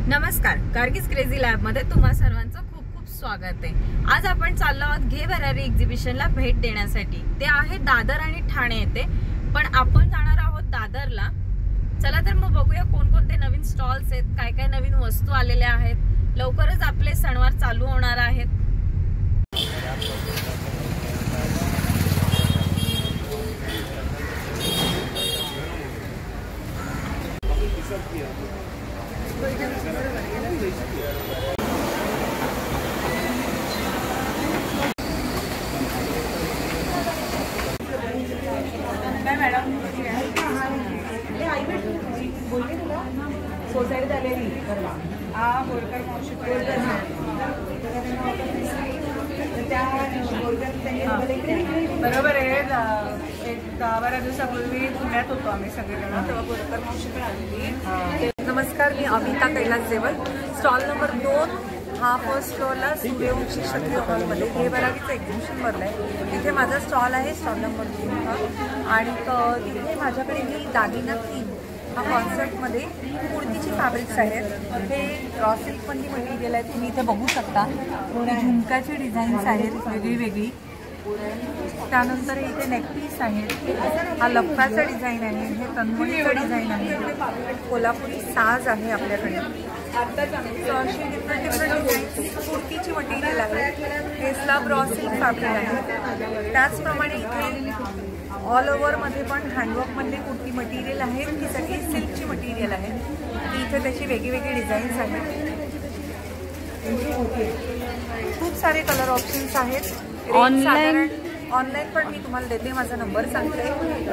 नमस्कार, Gargis crazy lab मध्ये तुम्हा सर्वांचं खूप खूप स्वागत आहे। आज आपण चाललो आहोत घे भरारी एक्झिबिशनला भेट देण्यासाठी। ते आहे दादर आणि ठाणे येथे, पण आपण जाणार आहोत दादरला। चला तर मग बघूया कोणकोणते नवीन स्टॉल्स आहेत, काय काय नवीन वस्तू आलेल्या आहेत। लवकरच आपले सणवार चालू होणार आहेत। सोसायटीत आलेली बोरकर मावशी बरोबर आहे। एक 10-12 दिवसापूर्वी पुण्यात होतो आम्ही सगळेजण, तेव्हा बोरकर मावशीकडे आलेली। नमस्कार, मी अमिता कैलास देवल। स्टॉल नंबर 2 हा फर्स्ट फ्लोअरला सूर्यवंशी क्षत्रिय हॉलमध्ये घे भरारीचं एक्झिबिशन भरलं आहे। तिथे माझा स्टॉल आहे, स्टॉल नंबर 2 हा। आणि तिथे माझ्याकडे मी दागिना थीम हा कॉन्सेप्टमध्ये कुर्तीची फॅब्रिक्स आहेत। हे रॉ सिल्कमधली मटेरियल आहे, तुम्ही इथे बघू शकता। झुमकाची डिझाईन्स आहेत वेगळी वेगळी। त्यानंतर इथे नेकपीस आहेत, हा लफ्फाचा डिझाईन आहे, हे तन्मणीचं डिझाईन आहे, कोल्हापुरी साज आहे आपल्याकडे। अशी डिफरंट डिझाईन्स कुर्तीची मटेरियल आहे, हे स्लब रॉ सिल्क फॅब्रिक आहे। त्याचप्रमाणे इथे ऑल ओव्हरमध्ये पण हँडवर्कमधले कुर्ती मटेरियल आहे, ती सगळी सिल्कची मटेरियल आहे। इथे त्याची वेगळी डिझाईन्स आहेत, खूप सारे कलर ऑप्शन्स आहेत। ऑनलाईन पण मी तुम्हाला देते, माझा नंबर सांगते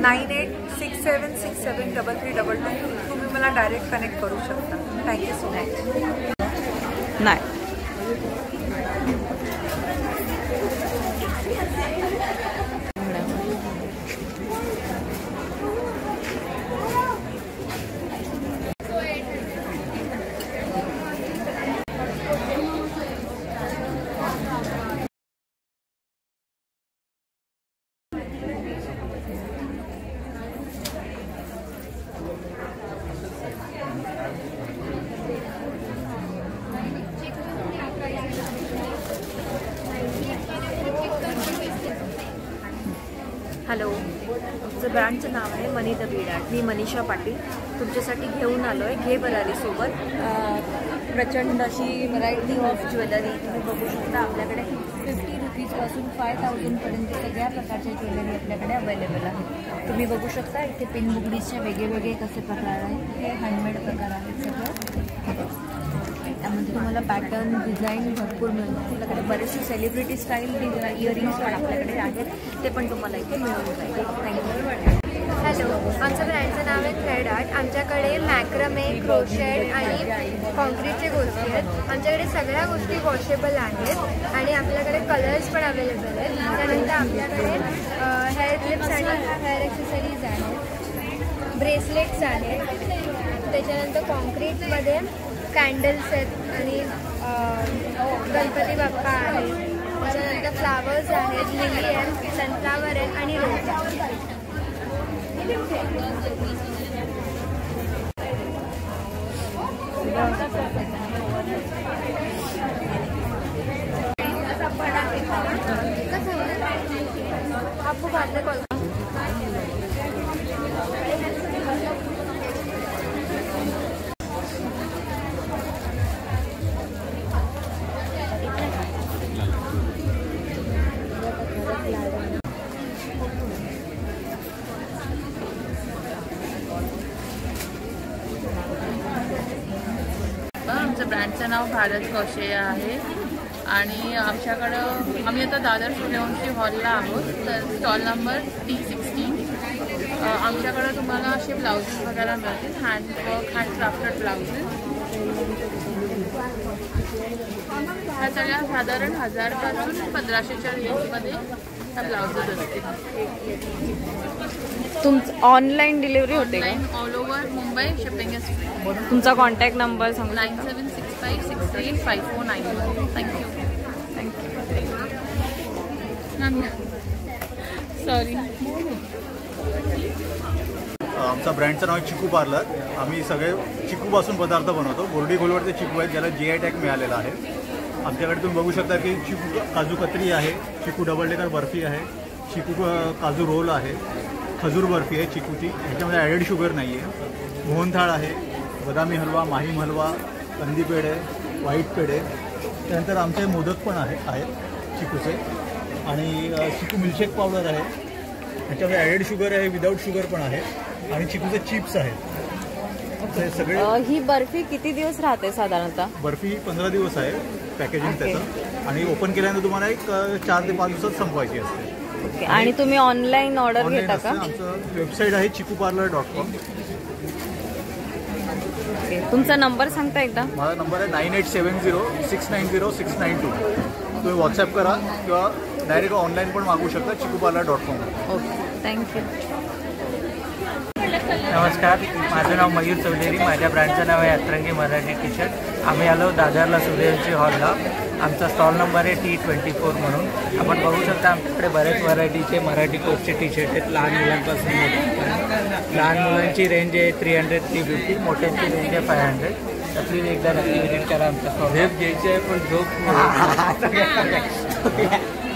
9867673322। तुम्ही मला डायरेक्ट कनेक्ट करू शकता। Thank you so much. नाही हॅलो, आमचं ब्रँडचं नाव आहे मनी द बीड आर्ट। मी मनीषा पाटील तुमच्यासाठी घेऊन आलो आहे घे भरारीसोबत प्रचंड अशी व्हरायटी ऑफ ज्वेलरी। तुम्ही बघू शकता आपल्याकडे 50 रुपीजपासून 5000पर्यंत सगळ्या प्रकारच्या ज्वेलरी आपल्याकडे अवेलेबल आहे। तुम्ही बघू शकता इथे पिन बुगडीचे वेगळे कसे प्रकार आहेत, हे हँडमेड प्रकार आहेत सगळं। त्यामध्ये तुम्हाला पॅटर्न डिझाईन भरपूर मिळतात। आपल्याकडे बरेचसे सेलिब्रिटी स्टाईल इयरिंग्स पण आपल्याकडे आहेत, ते पण तुम्हाला इथे मिळून जाईल। थँक्यू। हॅलो, आमच्या ब्रँडचं नाव आहे थ्रेड आर्ट। आमच्याकडे मॅक्रमे, क्रोशेड आणि कॉन्क्रीटच्या गोष्टी आहेत। आमच्याकडे सगळ्या गोष्टी वॉशेबल आहेत आणि आपल्याकडे कलर्स पण अवेलेबल आहेत। त्यानंतर आपल्याकडे हेअर क्लिप्स आणि हेअर ॲक्सेसरीज आहेत, ब्रेसलेट्स आहेत। त्याच्यानंतर कॉन्क्रीटमध्ये कॅन्डल्स आहेत आणि गणपती बाप्पा आहे। त्याच्यानंतर फ्लावर्स आहेत, लिली आहे, सनफ्लावर आहेत आणि रोज। आपको बाद में कॉल। आमचं ब्रँडचं नाव भारत कौशेय आहे आणि आम्ही आता दादर सूर्यवंशी हॉलला आहोत। तर स्टॉल नंबर T16। आमच्याकडं तुम्हाला असे ब्लाउजेस वगैरे मिळतील, हँडवर्क, हँड क्राफ्टेड ब्लाउजेस। ह्या सगळ्या साधारण 1000पासून 1500च्या रेंजमध्ये ह्या ब्लाउजेस असतील। तुमचं ऑनलाईन डिलिव्हरी होते का? All over Mumbai, shipping is free. तुमचा कॉन्टॅक्ट नंबर सांगू? 9765635491। थँक्यू। सॉरी। आमचा ब्रँडचं नाव आहे चिकू पार्लर. आम्ही सगळे चिकूपासून पदार्थ बनवतो. बोर्डी गोलवरचे चिकू आहेत ज्याला GI टॅग मिळालेला आहे. आमच्याकडे तुम्ही बघू शकता की चिकू काजू कतरी आहे, चिकू डबल डेकर बर्फी आहे, चिकू काजू रोल आहे, खजूर बर्फी आहे चिकूची, ह्याच्यामध्ये ॲडेड शुगर नाही आहे, मोहनथाळ आहे, बदामी हलवा, माहीम हलवा, कंदी पेढे, व्हाईट पेढे, त्यानंतर आमचे मोदक पण आहेत चिकूचे, आणि चिकू मिल्कशेक पावडर आहे, ह्याच्यामध्ये ॲडेड शुगर आहे, विदाऊट शुगर पण आहे, आणि चिकूचे चिप्स आहेत. ते सगळे. ही बर्फी किती दिवस राहते साधारणतः? बर्फी 15 दिवस आहे पॅकेजिंग त्याचं, आणि ओपन केल्यानंतर तुम्हाला एक 4 ते 5 दिवसात संपवायची असते. ओके. आणि तुम्ही ऑनलाईन ऑर्डर घेता का? आमचं वेबसाईट आहे chikuparlor.com. ओके. तुमचा नंबर सांगता एकदा? माझा नंबर आहे 9870690692. तुम्ही व्हॉट्सॲप करा किंवा डायरेक्ट ऑनलाईन पण मागवू शकता chikuparlor.com. Okay, thank you. नमस्कार, माझं नाव मयूर चौधरी. माझ्या ब्रँडचं नाव आहे अतरंगी मराठी टी शर्ट. आम्ही आलो दादरला सूर्यवंशी हॉलला. आमचा स्टॉल नंबर आहे T24 म्हणून. आपण बघू शकता आमच्याकडे बरेच व्हरायटीचे मराठी कोटचे टी शर्ट आहेत, लहान मुलांपासून मोठ्यांपर्यंत. लहान मुलांची रेंज आहे 300-350, मोठ्यांची रेंज आहे 500. तर प्लीज एकदा नक्की विजिट करा आमचा स्टॉल. झेप घ्यायची आहे पण झोप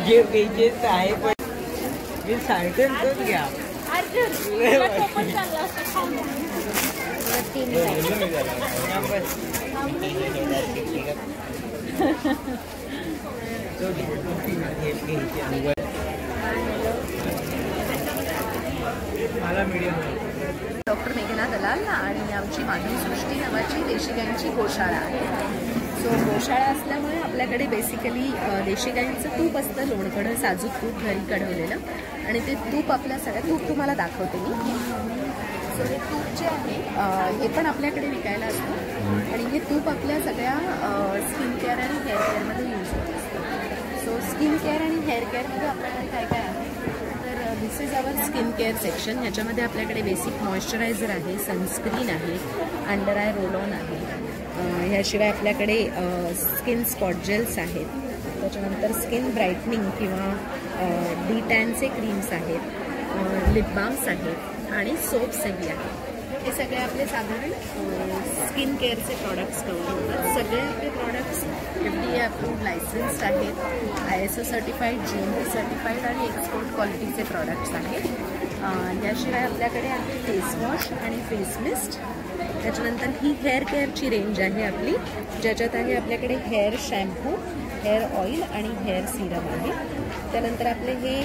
झेप घ्यायचीच आहे पण मी सांगते तोच घ्या. डॉक्टर मेघना दलाल आणि आमची माधवी सृष्टी नावाची देशी गाईंची गोशाळा आहे. सो गोशाळा असल्यामुळे आपल्याकडे बेसिकली देशी गाईंचं तूप असतं, लोणकडं साजूक तूप घरी कढवलेलं, आणि ते तूप आपल्या सगळ्या तूप तुम्हाला दाखवते मी. सो हे तूप जे आहे हे पण आपल्याकडे विकायला असतं, आणि हे तूप आपल्या सगळ्या स्किन केअर आणि हेअर केअरमध्ये यूज होत असतं. सो स्किन केअर आणि हेअर केअरमध्ये आपल्याकडे काय काय आहे तर this is our skin care section. ह्याच्यामध्ये आपल्याकडे बेसिक मॉइश्चरायझर आहे, सनस्क्रीन आहे, अंडर आय रोल ऑन आहे, ह्याशिवाय आपल्याकडे स्किन स्पॉट जेल्स आहेत, त्याच्यानंतर स्किन ब्राईटनिंग किंवा D-टॅनचे क्रीम्स आहेत, लिप बाम्स आहेत, आणि सोप्सही आहेत. हे सगळे आपले साधारण स्किन केअरचे प्रॉडक्ट्स कव्हर होतात. सगळे आपले प्रॉडक्ट्स FDA अप्रूव्ड लायसन्स्ड आहेत, ISO सर्टिफाईड, GMP सर्टिफाईड आणि एक्सपोर्ट क्वालिटीचे प्रॉडक्ट्स आहेत. याशिवाय आपल्याकडे आहे फेस वॉश आणि फेस मिस्ट. त्याच्यानंतर ही हेअर केअरची रेंज आहे आपली, ज्याच्यात आहे आपल्याकडे हेअर शॅम्पू, हेअर ऑइल आणि हेअर सिरम आहे. त्यानंतर आपले हे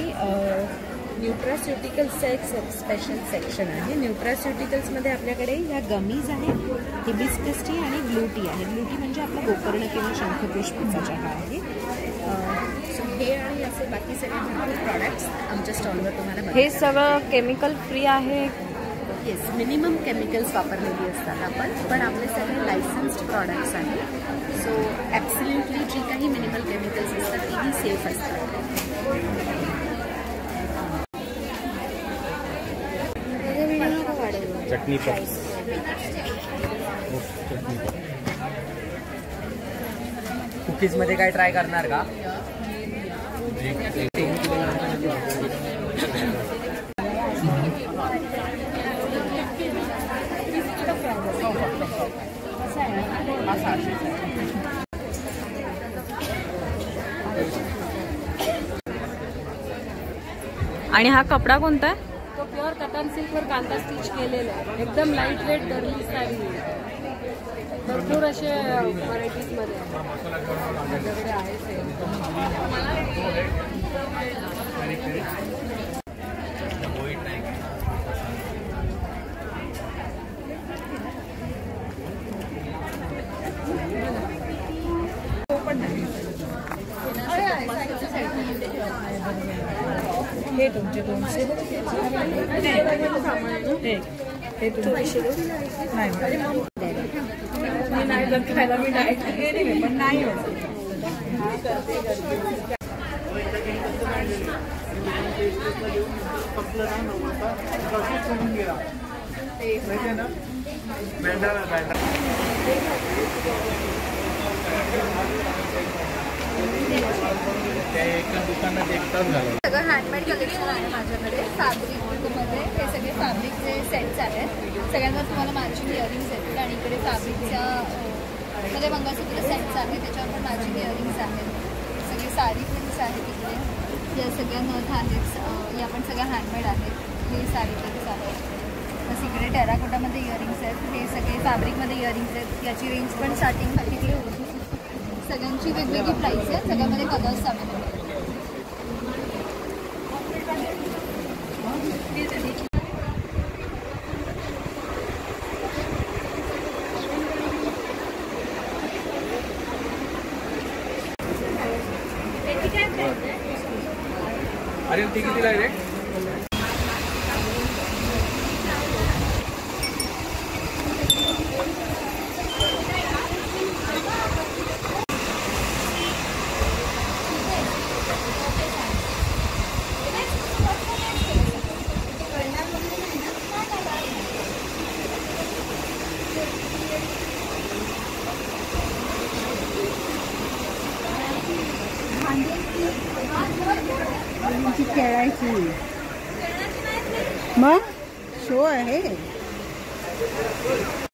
न्यूट्रास्युटिकल्सचं एक स्पेशल सेक्शन आहे. न्यूट्रास्युटिकल्समध्ये आपल्याकडे ह्या गमीज आहेत, हिबिस्कस टी आणि ब्लू टी आहे. ब्लू टी म्हणजे आपला गोकर्ण किंवा शंखपुष्पाचा चहा आहे. सो हे आणि असे बाकी सगळे भरपूर प्रॉडक्ट्स आमच्या स्टॉलवर तुम्हाला हे सगळं केमिकल फ्री आहे? येस, मिनिमम केमिकल्स वापरलेली असतात आपण, पण आपले सगळे लायसन्स्ड प्रॉडक्ट्स आहेत. सो ॲब्सल्युटली जी काही मिनिमल केमिकल्स असतात तीही सेफ असतात. चटणी कुकीजमध्ये काय ट्राय करणार का? आणि हा कपडा कोणता आहे? तो प्युअर कटन सिल्कवर कांदा स्टिच केलेला आहे. एकदम लाईट वेट गर्ली साडी. भरपूर असे व्हरायटीजमध्ये माझ्याकडे आहे. हे तुमचे 200 हे तुमचे नाही जर खायला मी डायट केली पण नाही होत. त्या एका दुकानात एकटाच झालं. सगळं हँडमेड कलेक्शन आहे माझ्याकडे. फॅब्रिकमध्ये हे सगळे फॅब्रिकचे सेट्स आहेत. सगळ्यांवर तुम्हाला मॅचिंग इयरिंग्स येतील आणि इकडे फॅब्रिकच्या मध्ये मंगळसूत्र सेट्स आहेत, त्याच्यावर पण मॅचिंग इयरिंग्स आहेत. सगळे साडी प्रिंट्स आहेत इकडे. या सगळ्या नथ आहेत, या पण सगळ्या हँडमेड आहेत. हे साडी प्रिंट्स आहेत. बस इकडे टेराकोटामध्ये इयरिंग्स आहेत. हे सगळे फॅब्रिकमध्ये इयरिंग्स आहेत. याची रेंज पण स्टार्टिंग तिकडे होती. सगळ्यांची वेगवेगळी प्राईस आहे. सगळ्यामध्ये कलर्स अवेलेबल आहेत. अरे ती कितीला आहे रे? खेळायची मग शो आहे.